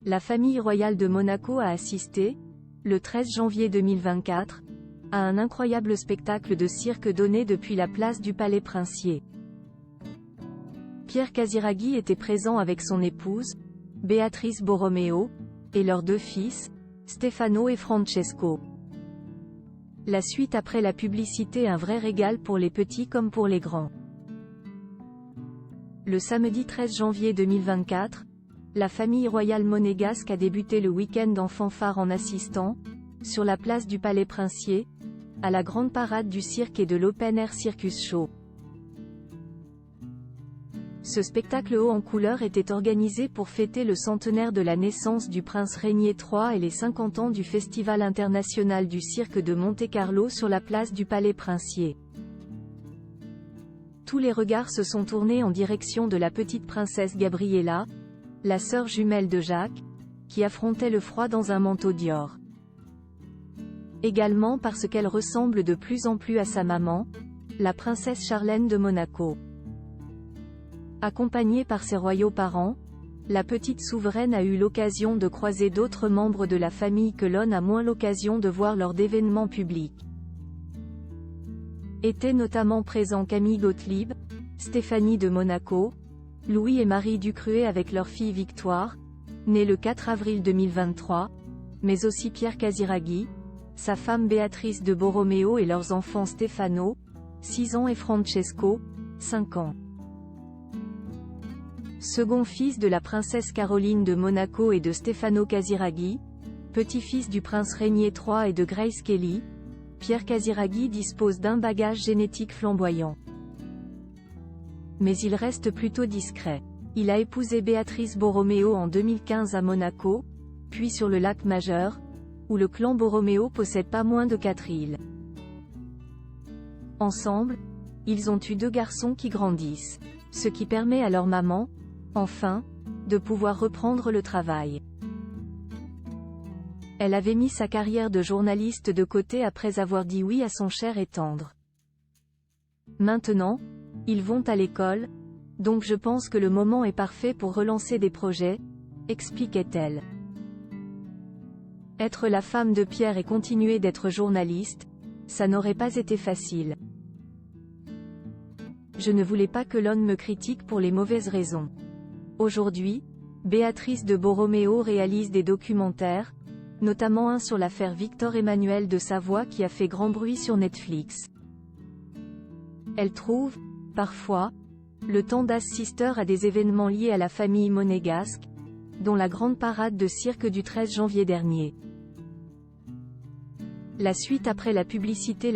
La famille royale de Monaco a assisté, le 13 janvier 2024, à un incroyable spectacle de cirque donné depuis la place du Palais Princier. Pierre Casiraghi était présent avec son épouse, Béatrice Borromeo, et leurs deux fils, Stefano et Francesco. La suite après la publicité, un vrai régal pour les petits comme pour les grands. Le samedi 13 janvier 2024, la famille royale monégasque a débuté le week-end en fanfare en assistant, sur la place du Palais Princier, à la grande parade du cirque et de l'Open Air Circus Show. Ce spectacle haut en couleur était organisé pour fêter le centenaire de la naissance du prince Régnier III et les 50 ans du Festival international du cirque de Monte-Carlo sur la place du Palais Princier. Tous les regards se sont tournés en direction de la petite princesse Gabriella, la sœur jumelle de Jacques, qui affrontait le froid dans un manteau Dior. Également parce qu'elle ressemble de plus en plus à sa maman, la princesse Charlène de Monaco. Accompagnée par ses royaux parents, la petite souveraine a eu l'occasion de croiser d'autres membres de la famille que l'on a moins l'occasion de voir lors d'événements publics. Étaient notamment présents Camille Gottlieb, Stéphanie de Monaco, Louis et Marie Ducruet avec leur fille Victoire, née le 4 avril 2023, mais aussi Pierre Casiraghi, sa femme Béatrice de Borromeo et leurs enfants Stefano, 6 ans et Francesco, 5 ans. Second fils de la princesse Caroline de Monaco et de Stefano Casiraghi, petit-fils du prince Régnier III et de Grace Kelly, Pierre Casiraghi dispose d'un bagage génétique flamboyant. Mais il reste plutôt discret. Il a épousé Béatrice Borromeo en 2015 à Monaco, puis sur le lac Majeur, où le clan Borromeo possède pas moins de 4 îles. Ensemble, ils ont eu 2 garçons qui grandissent, ce qui permet à leur maman, enfin, de pouvoir reprendre le travail. Elle avait mis sa carrière de journaliste de côté après avoir dit oui à son cher et tendre. Maintenant, ils vont à l'école, donc je pense que le moment est parfait pour relancer des projets, expliquait-elle. Être la femme de Pierre et continuer d'être journaliste, ça n'aurait pas été facile. Je ne voulais pas que l'on me critique pour les mauvaises raisons. Aujourd'hui, Béatrice de Borromeo réalise des documentaires, notamment un sur l'affaire Victor Emmanuel de Savoie qui a fait grand bruit sur Netflix. Elle trouve, parfois, le temps d'assister à des événements liés à la famille monégasque, dont la grande parade de cirque du 13 janvier dernier. La suite après la publicité.